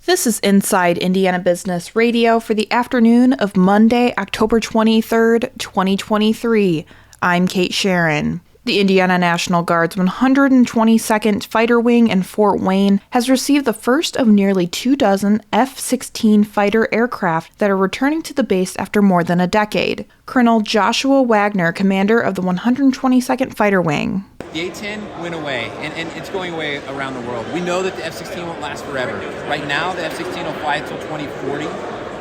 This is Inside Indiana Business Radio for the afternoon of Monday, October 23rd, 2023. I'm Kate Sharon. The Indiana National Guard's 122nd Fighter Wing in Fort Wayne has received the first of nearly 24 F-16 fighter aircraft that are returning to the base after more than a decade. Colonel Joshua Wagner, commander of the 122nd Fighter Wing. The A-10 went away, and it's going away around the world. We know that the F-16 won't last forever. Right now, the F-16 will fly until 2040,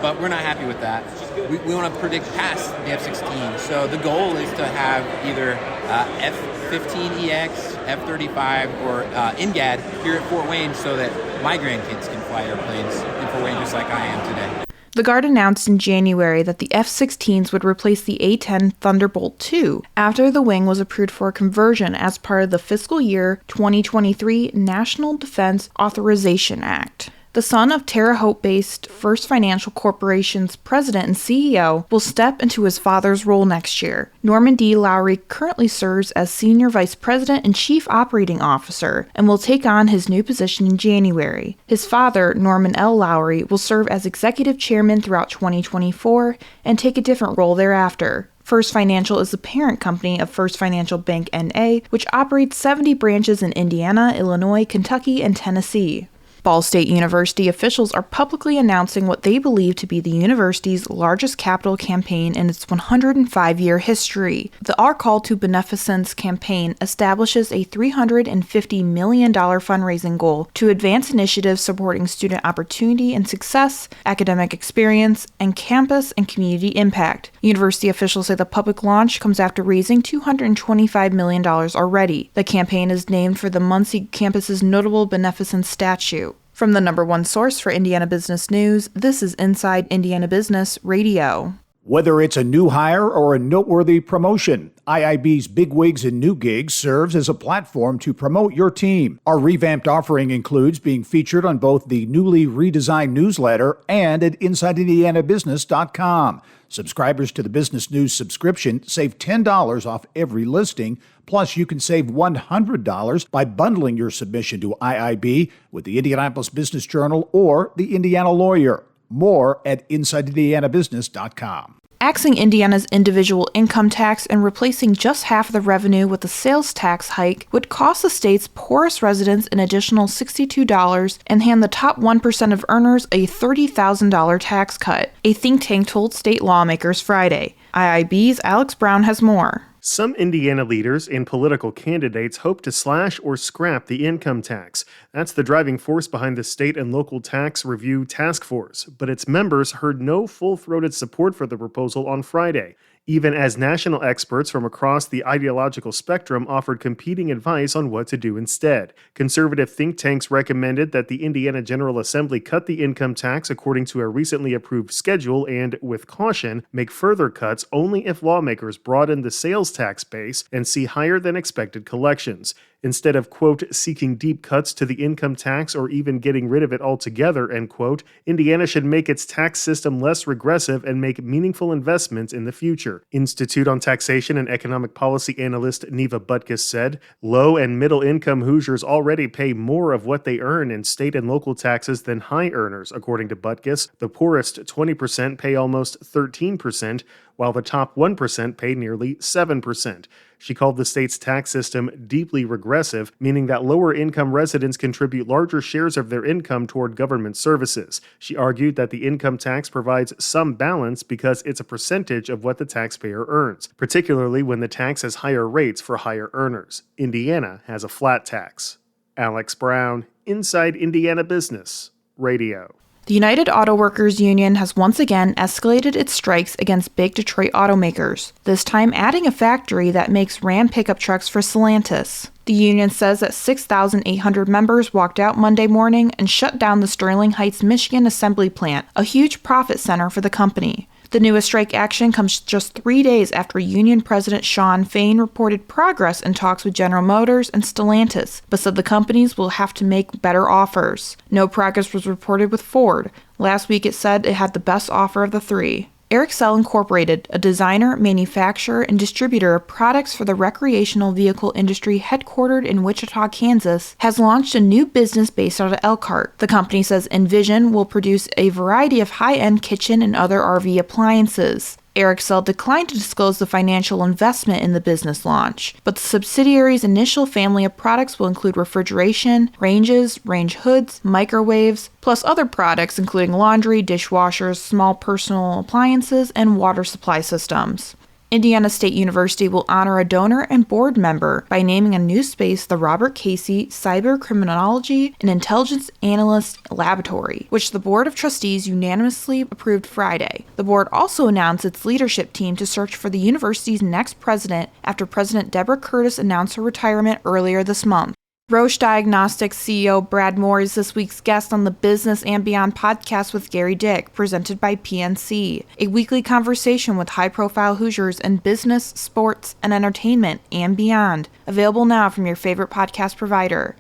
but we're not happy with that. We want to predict past the F-16. So the goal is to have either F-15EX, F-35, or NGAD here at Fort Wayne so that my grandkids can fly airplanes in Fort Wayne just like I am today. The Guard announced in January that the F-16s would replace the A-10 Thunderbolt II after the wing was approved for conversion as part of the fiscal year 2023 National Defense Authorization Act. The son of Terre Haute-based First Financial Corporation's president and CEO will step into his father's role next year. Norman D. Lowry currently serves as Senior Vice President and Chief Operating Officer and will take on his new position in January. His father, Norman L. Lowry, will serve as Executive Chairman throughout 2024 and take a different role thereafter. First Financial is the parent company of First Financial Bank N.A., which operates 70 branches in Indiana, Illinois, Kentucky, and Tennessee. Ball State University officials are publicly announcing what they believe to be the university's largest capital campaign in its 105-year history. The Our Call to Beneficence campaign establishes a $350 million fundraising goal to advance initiatives supporting student opportunity and success, academic experience, and campus and community impact. University officials say the public launch comes after raising $225 million already. The campaign is named for the Muncie campus's notable beneficence statue. From the number one source for Indiana business news, this is Inside Indiana Business Radio. Whether it's a new hire or a noteworthy promotion, IIB's Big Wigs and New Gigs serves as a platform to promote your team. Our revamped offering includes being featured on both the newly redesigned newsletter and at InsideIndianaBusiness.com. Subscribers to the Business News subscription save $10 off every listing. Plus, you can save $100 by bundling your submission to IIB with the Indianapolis Business Journal or the Indiana Lawyer. More at InsideIndianaBusiness.com. Axing Indiana's individual income tax and replacing just half of the revenue with a sales tax hike would cost the state's poorest residents an additional $62 and hand the top 1% of earners a $30,000 tax cut, a think tank told state lawmakers Friday. IIB's Alex Brown has more. Some Indiana leaders and political candidates hope to slash or scrap the income tax. That's the driving force behind the State and Local Tax Review Task Force, but its members heard no full-throated support for the proposal on Friday, even as national experts from across the ideological spectrum offered competing advice on what to do instead. Conservative think tanks recommended that the Indiana General Assembly cut the income tax according to a recently approved schedule and, with caution, make further cuts only if lawmakers broaden the sales tax base and see higher than expected collections. Instead of, quote, seeking deep cuts to the income tax or even getting rid of it altogether, end quote, Indiana should make its tax system less regressive and make meaningful investments in the future. Institute on Taxation and Economic Policy analyst Neva Butkus said, low and middle income Hoosiers already pay more of what they earn in state and local taxes than high earners, according to Butkus. The poorest 20% pay almost 13%, while the top 1% pay nearly 7%. She called the state's tax system deeply regressive, meaning that lower-income residents contribute larger shares of their income toward government services. She argued that the income tax provides some balance because it's a percentage of what the taxpayer earns, particularly when the tax has higher rates for higher earners. Indiana has a flat tax. Alex Brown, Inside Indiana Business Radio. The United Auto Workers Union has once again escalated its strikes against big Detroit automakers, this time adding a factory that makes Ram pickup trucks for Stellantis. The union says that 6,800 members walked out Monday morning and shut down the Sterling Heights, Michigan assembly plant, a huge profit center for the company. The newest strike action comes just 3 days after Union President Shawn Fain reported progress in talks with General Motors and Stellantis, but said the companies will have to make better offers. No progress was reported with Ford. Last week it said it had the best offer of the three. Airxcel Incorporated, a designer, manufacturer, and distributor of products for the recreational vehicle industry headquartered in Wichita, Kansas, has launched a new business based out of Elkhart. The company says Envision will produce a variety of high-end kitchen and other RV appliances. Airxcel declined to disclose the financial investment in the business launch, but the subsidiary's initial family of products will include refrigeration, ranges, range hoods, microwaves, plus other products including laundry, dishwashers, small personal appliances, and water supply systems. Indiana State University will honor a donor and board member by naming a new space the Robert Casey Cyber Criminology and Intelligence Analyst Laboratory, which the Board of Trustees unanimously approved Friday. The board also announced its leadership team to search for the university's next president after President Deborah Curtis announced her retirement earlier this month. Roche Diagnostics CEO Brad Moore is this week's guest on the Business and Beyond podcast with Gary Dick, presented by PNC, a weekly conversation with high-profile Hoosiers in business, sports, and entertainment and beyond. Available now from your favorite podcast provider.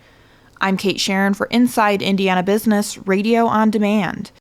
I'm Kate Sharon for Inside Indiana Business Radio on Demand.